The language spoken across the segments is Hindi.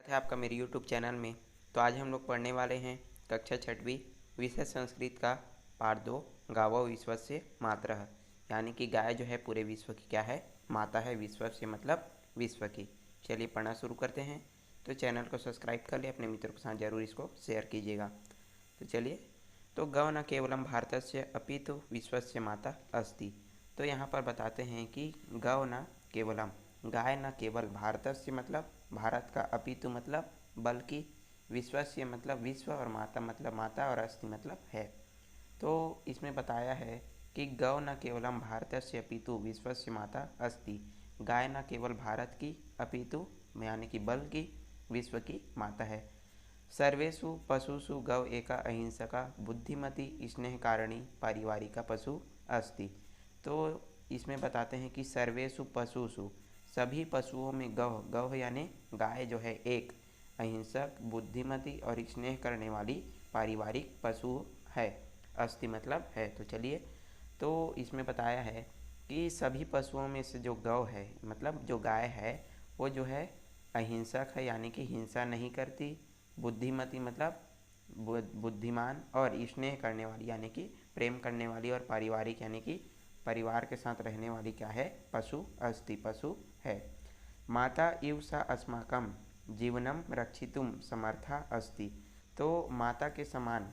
है आपका मेरे यूट्यूब चैनल में। तो आज हम लोग पढ़ने वाले हैं कक्षा छठवीं विषय संस्कृत का पाठ 2 गावो विश्वस्य मातरः, यानी कि गाय जो है पूरे विश्व की क्या है, माता है। विश्वस्य मतलब विश्व की। चलिए पढ़ना शुरू करते हैं। तो चैनल को सब्सक्राइब कर ले, अपने मित्रों के साथ जरूर इसको शेयर कीजिएगा। तो चलिए, तो गौ न केवलम भारतस्य अपितु विश्वस्य माता अस्ति। तो यहाँ पर बताते हैं कि गौ न केवलम, गाय न केवल, भारतस्य मतलब भारत का, अपितु मतलब बल्कि, विश्वस्य मतलब विश्व, और माता मतलब माता, और अस्ति मतलब है। तो इसमें बताया है कि गौ न केवलम भारतस्य अपितु विश्वस्य माता अस्ति। गाय न केवल भारत की अपितु यानी कि बल्कि विश्व की माता है। सर्वेषु पशुषु गौ एका अहिंसका बुद्धिमती स्नेहकारिणी पारिवारिका पशु अस्ति। तो इसमें बताते हैं कि सर्वेषु पशुषु, सभी पशुओं में गौ, गौ यानी गाय जो है एक अहिंसक, बुद्धिमती और स्नेह करने वाली पारिवारिक पशु है। अस्ति मतलब है। तो चलिए, तो इसमें बताया है कि सभी पशुओं में से जो गौ है मतलब जो गाय है वो जो है अहिंसक है, यानी कि हिंसा नहीं करती। बुद्धिमती मतलब बुद्धिमान, और स्नेह करने वाली यानी कि प्रेम करने वाली, और पारिवारिक यानी कि परिवार के साथ रहने वाली क्या है, पशु अस्ति, पशु है। माता इव सा अस्माकं जीवनम रक्षितुम समर्था अस्ति। तो माता के समान,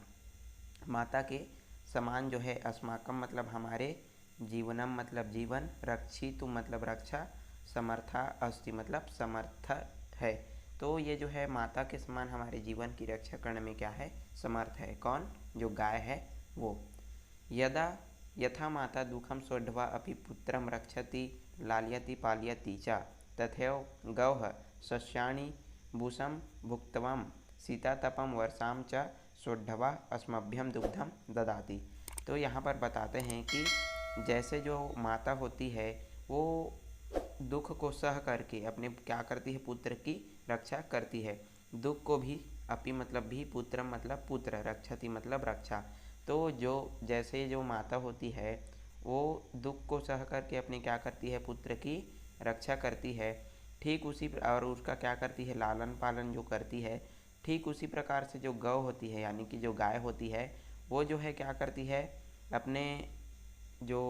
माता के समान जो है, अस्माकम मतलब हमारे, जीवनम मतलब जीवन, रक्षितुम मतलब रक्षा, समर्था अस्ति मतलब समर्थ है। तो ये जो है माता के समान हमारे जीवन की रक्षा करने में क्या है, समर्थ है। कौन? जो गाय है वो। यदा यथा माता दुखम सोढ्वा अपि पुत्रम रक्षति लालयति पालयति च तथैव गौः सस्यानि भूषं भुक्त्वं शीतातपं वर्षां च सोढ्वा अस्मभ्यं दुग्धम ददाति। तो यहाँ पर बताते हैं कि जैसे जो माता होती है वो दुख को सह करके अपने क्या करती है, पुत्र की रक्षा करती है। दुख को भी, अपि मतलब भी, पुत्र मतलब पुत्र, रक्षति मतलब रक्षा। तो जो जैसे जो माता होती है वो दुख को सह करके अपने क्या करती है, पुत्र की रक्षा करती है। ठीक उसी और उसका क्या करती है, लालन पालन जो करती है। ठीक उसी प्रकार से जो गौ होती है यानी कि जो गाय होती है वो जो है क्या करती है, अपने जो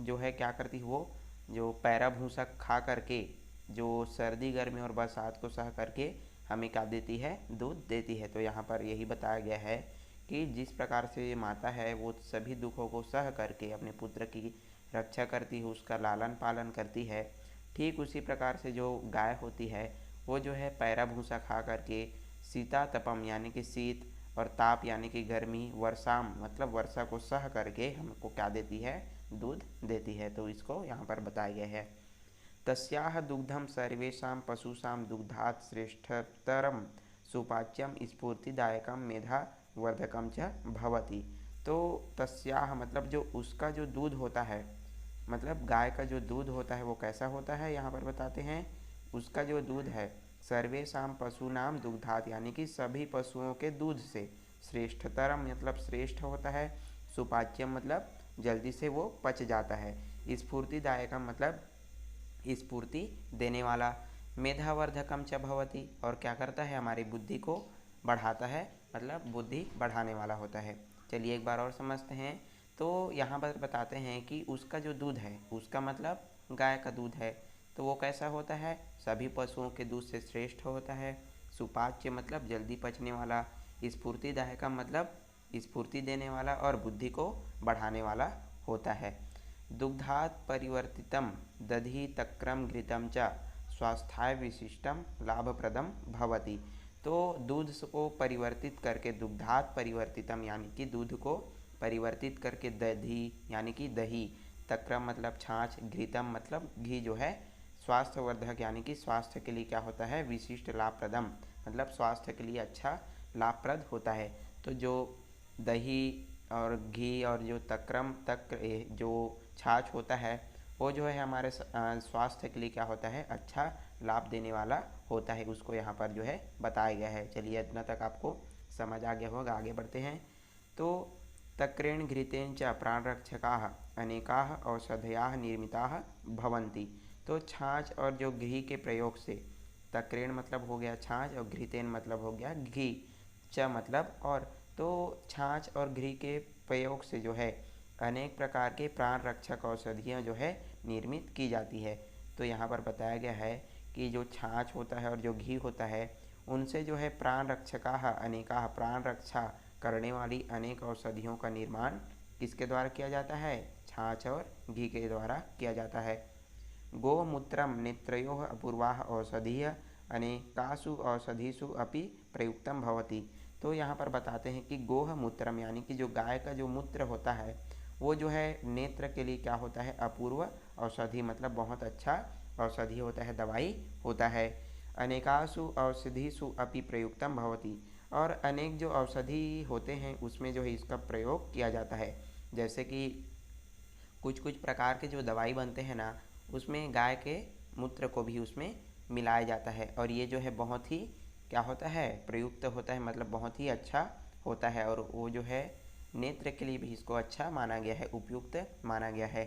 जो है क्या करती है, वो जो पैरा भूसा खा करके, जो सर्दी गर्मी और बरसात को सह करके हमें क्या देती है, दूध देती है। तो यहाँ पर यही बताया गया है कि जिस प्रकार से ये माता है वो सभी दुखों को सह करके अपने पुत्र की रक्षा करती है, उसका लालन पालन करती है। ठीक उसी प्रकार से जो गाय होती है वो जो है पैरा भूसा खा करके शीता तपम यानी कि शीत, और ताप यानी कि गर्मी, वर्षाम मतलब वर्षा को सह करके हमको क्या देती है, दूध देती है। तो इसको यहाँ पर बताया गया है। तस्याह दुग्धम सर्वेषां पशुषां दुग्धात् श्रेष्ठतरं सुपाच्यम स्फूर्तिदायकम मेधावर्धकम च भवति। तो तस्याह मतलब जो उसका जो दूध होता है, मतलब गाय का जो दूध होता है वो कैसा होता है, यहाँ पर बताते हैं। उसका जो दूध है सर्वेषां पशूनाम दुग्धात यानी कि सभी पशुओं के दूध से, श्रेष्ठतरम मतलब श्रेष्ठ होता है, सुपाच्यम मतलब जल्दी से वो पच जाता है, स्फूर्तिदायकम मतलब स्फूर्ति देने वाला, मेधावर्धकम च भवति और क्या करता है, हमारी बुद्धि को बढ़ाता है, मतलब बुद्धि बढ़ाने वाला होता है। चलिए एक बार और समझते हैं। तो यहाँ पर बताते हैं कि उसका जो दूध है, उसका मतलब गाय का दूध है, तो वो कैसा होता है, सभी पशुओं के दूध से श्रेष्ठ होता है। सुपाच्य मतलब जल्दी पचने वाला, स्फूर्तिदायक का मतलब स्फूर्ति देने वाला, और बुद्धि को बढ़ाने वाला होता है। दुग्धात् परिवर्तितम दधि तक्रम घृतम च स्वास्थ्याय विशिष्टम लाभप्रदम भवति। तो दूध को परिवर्तित करके, दुग्धात् परिवर्तितम यानी कि दूध को परिवर्तित करके, दधि यानी कि दही, तक्रम मतलब छाछ, घृतम मतलब घी जो है, स्वास्थ्यवर्धक यानी कि स्वास्थ्य के लिए क्या होता है, विशिष्ट लाभप्रदम मतलब स्वास्थ्य के लिए अच्छा लाभप्रद होता है। तो जो दही और घी और जो तक्रम जो छाछ होता है वो जो है हमारे स्वास्थ्य के लिए क्या होता है, अच्छा लाभ देने वाला होता है। उसको यहाँ पर जो है बताया गया है। चलिए इतना तक आपको समझ आ गया होगा, आगे बढ़ते हैं। तो तक्रेण घृतेन च प्राणरक्षकाः अनेकाः औषधयाः निर्मिताः भवन्ति। तो छाछ और जो घी के प्रयोग से, तक्रेण मतलब हो गया छाछ और घृतेन मतलब हो गया घी, च मतलब और। तो छाछ और घी के प्रयोग से जो है अनेक प्रकार के प्राण रक्षक औषधियाँ जो है निर्मित की जाती है। तो यहाँ पर बताया गया है कि जो छाछ होता है और जो घी होता है उनसे जो है प्राण रक्षकाः अनेकाः, प्राण रक्षा करने वाली अनेक औषधियों का निर्माण किसके द्वारा किया जाता है? छाछ और घी के द्वारा किया जाता है। गोमूत्रम नेत्रयोः अपूर्वाः औषधीः अनेकासु औषधीषु अपि प्रयुक्तम भवति। तो यहाँ पर बताते हैं कि गोह मूत्रम यानी कि जो गाय का जो मूत्र होता है वो जो है नेत्र के लिए क्या होता है? अपूर्व औषधि मतलब बहुत अच्छा औषधि होता है, दवाई होता है। अनेकासु औषधिषु अपि प्रयुक्तम भवति, और अनेक जो औषधि होते हैं उसमें जो है इसका प्रयोग किया जाता है। जैसे कि कुछ कुछ प्रकार के जो दवाई बनते हैं ना उसमें गाय के मूत्र को भी उसमें मिलाया जाता है, और ये जो है बहुत ही क्या होता है? प्रयुक्त होता है, मतलब बहुत ही अच्छा होता है, और वो जो है नेत्र के लिए भी इसको अच्छा माना गया है, उपयुक्त माना गया है।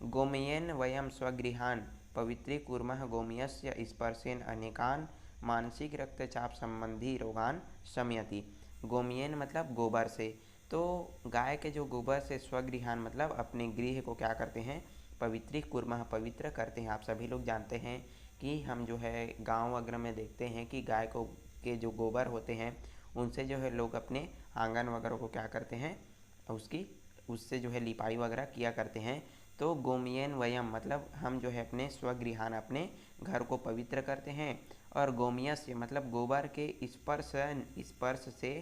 गोमयेन वयम स्वगृहान पवित्रीकुर्मः गोमयस्य स्पर्शेन अनेकान मानसिक रक्तचाप संबंधी रोगान शमयति। गोमयेन मतलब गोबर से। तो गाय के जो गोबर से स्वगृहान मतलब अपने गृह को क्या करते हैं? पवित्रीकुर्मः पवित्र करते हैं। आप सभी लोग जानते हैं कि हम जो है गांव वगैरह में देखते हैं कि गाय को के जो गोबर होते हैं उनसे जो है लोग अपने आंगन वगैरह को क्या करते हैं? उससे जो है लिपाई वगैरह किया करते हैं। तो गोमयेन वयम मतलब हम जो है अपने स्वगृहान अपने घर को पवित्र करते हैं, और गोमयस्य मतलब गोबर के स्पर्श से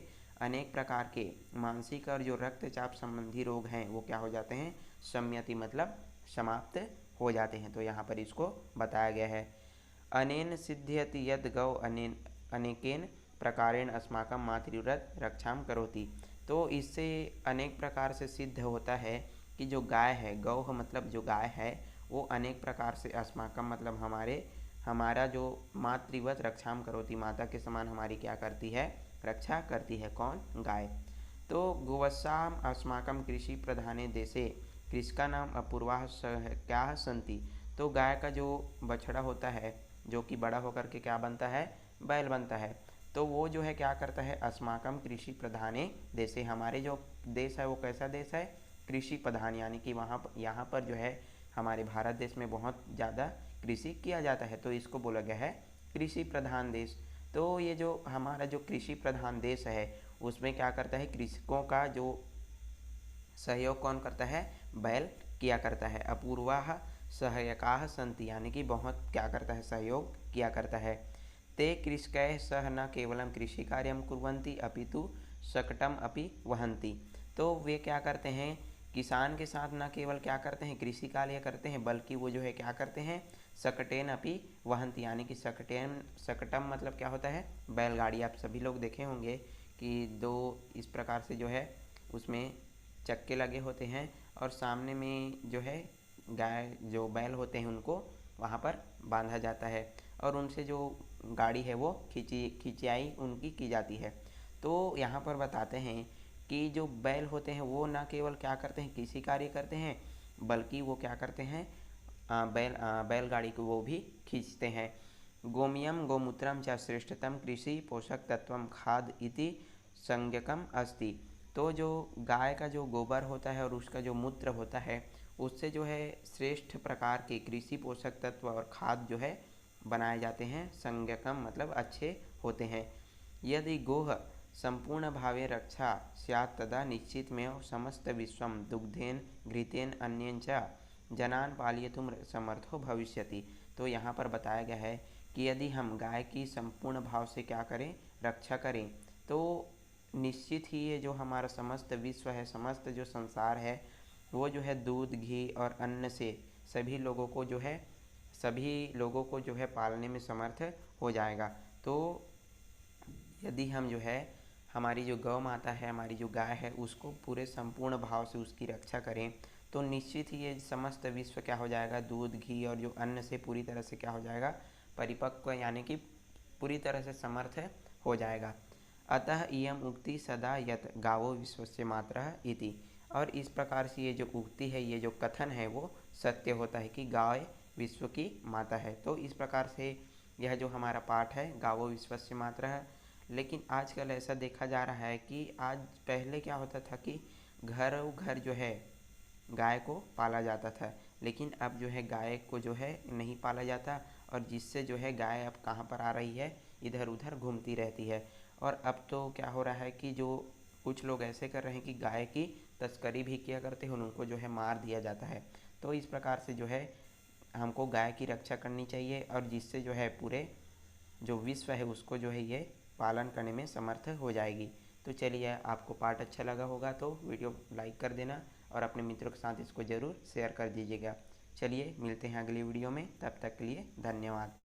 अनेक प्रकार के मानसिक और जो रक्तचाप संबंधी रोग हैं वो क्या हो जाते हैं? शम्यति मतलब समाप्त हो जाते हैं। तो यहाँ पर इसको बताया गया है। अनेन सिद्ध्यति यद गौ अनेकेन प्रकारेण अस्माकं मातृव्रत रक्षाम करोति। तो इससे अनेक प्रकार से सिद्ध होता है कि जो गाय है, गौ मतलब जो गाय है, वो अनेक प्रकार से अस्माकं मतलब हमारा जो मातृवत रक्षाम करोति, माता के समान हमारी क्या करती है? रक्षा करती है। कौन? गाय। तो गोवत्साम अस्माकं कृषि प्रधाने देशे कृषका नाम अपूर्वाः क्या सन्ति। तो गाय का जो बछड़ा होता है जो कि बड़ा होकर के क्या बनता है? बैल बनता है। तो वो जो है क्या करता है? अस्माकम कृषि प्रधाने देशे, हमारे जो देश है वो कैसा देश है? कृषि प्रधान, यानी कि यहाँ पर जो है हमारे भारत देश में बहुत ज़्यादा कृषि किया जाता है, तो इसको बोला गया है कृषि प्रधान देश। तो ये जो हमारा जो कृषि प्रधान देश है उसमें क्या करता है? कृषकों का जो सहयोग कौन करता है? बैल किया करता है। अपूर्वाः सहायकाः सन्ति, यानी कि बहुत क्या करता है? सहयोग किया करता है। ते कृषकैः सह न केवलं कृषि कार्यं कुर्वन्ति अपितु शकटम अपि वहन्ति। तो वे क्या करते हैं? किसान के साथ न केवल क्या करते हैं? कृषि कार्य करते हैं, बल्कि वो जो है क्या करते हैं? शकटेन अपि वहन्ति, यानी कि शकटम मतलब क्या होता है? बैलगाड़ी। आप सभी लोग देखे होंगे कि दो इस प्रकार से जो है उसमें चक्के लगे होते हैं, और सामने में जो है गाय जो बैल होते हैं उनको वहाँ पर बांधा जाता है, और उनसे जो गाड़ी है वो खिंचाई उनकी की जाती है। तो यहाँ पर बताते हैं कि जो बैल होते हैं वो ना केवल क्या करते हैं? कृषि कार्य करते हैं, बल्कि वो क्या करते हैं? बैलगाड़ी को वो भी खींचते हैं। गोमयम गोमूत्रम च श्रेष्ठतम कृषि पोषक तत्वम खाद इति संज्ञकम अस्ति। तो जो गाय का जो गोबर होता है और उसका जो मूत्र होता है उससे जो है श्रेष्ठ प्रकार के कृषि पोषक तत्व और खाद जो है बनाए जाते हैं। संज्ञकम मतलब अच्छे होते हैं। यदि गोह संपूर्ण भावे रक्षा स्यात् तदा निश्चित में समस्त विश्वम दुग्धेन घृतेन अन्येन च जनान पालयितुम समर्थो भविष्यति। तो यहाँ पर बताया गया है कि यदि हम गाय की संपूर्ण भाव से क्या करें? रक्षा करें, तो निश्चित ही ये जो हमारा समस्त विश्व है, समस्त जो संसार है, वो जो है दूध, घी और अन्न से सभी लोगों को जो है पालने में समर्थ हो जाएगा। तो यदि हम जो है हमारी जो गौ माता है, हमारी जो गाय है, उसको पूरे संपूर्ण भाव से उसकी रक्षा करें, तो निश्चित ही ये समस्त विश्व क्या हो जाएगा? दूध, घी और जो अन्न से पूरी तरह से क्या हो जाएगा? परिपक्व, यानी कि पूरी तरह से समर्थ हो जाएगा। अतः इयम उक्ति सदा यत गावो विश्वस्य मातरः इति। और इस प्रकार से ये जो उक्ति है, ये जो कथन है वो सत्य होता है कि गाय विश्व की माता है। तो इस प्रकार से यह जो हमारा पाठ है गावो विश्वस्य मातरः। लेकिन आजकल ऐसा देखा जा रहा है कि आज पहले क्या होता था कि घरों घर जो है गाय को पाला जाता था, लेकिन अब जो है गाय को जो है नहीं पाला जाता, और जिससे जो है गाय अब कहाँ पर आ रही है, इधर उधर घूमती रहती है। और अब तो क्या हो रहा है कि जो कुछ लोग ऐसे कर रहे हैं कि गाय की तस्करी भी किया करते हैं, उनको जो है मार दिया जाता है। तो इस प्रकार से जो है हमको गाय की रक्षा करनी चाहिए, और जिससे जो है पूरे जो विश्व है उसको जो है ये पालन करने में समर्थ हो जाएगी। तो चलिए, आपको पाठ अच्छा लगा होगा तो वीडियो लाइक कर देना और अपने मित्रों के साथ इसको ज़रूर शेयर कर दीजिएगा। चलिए मिलते हैं अगली वीडियो में, तब तक के लिए धन्यवाद।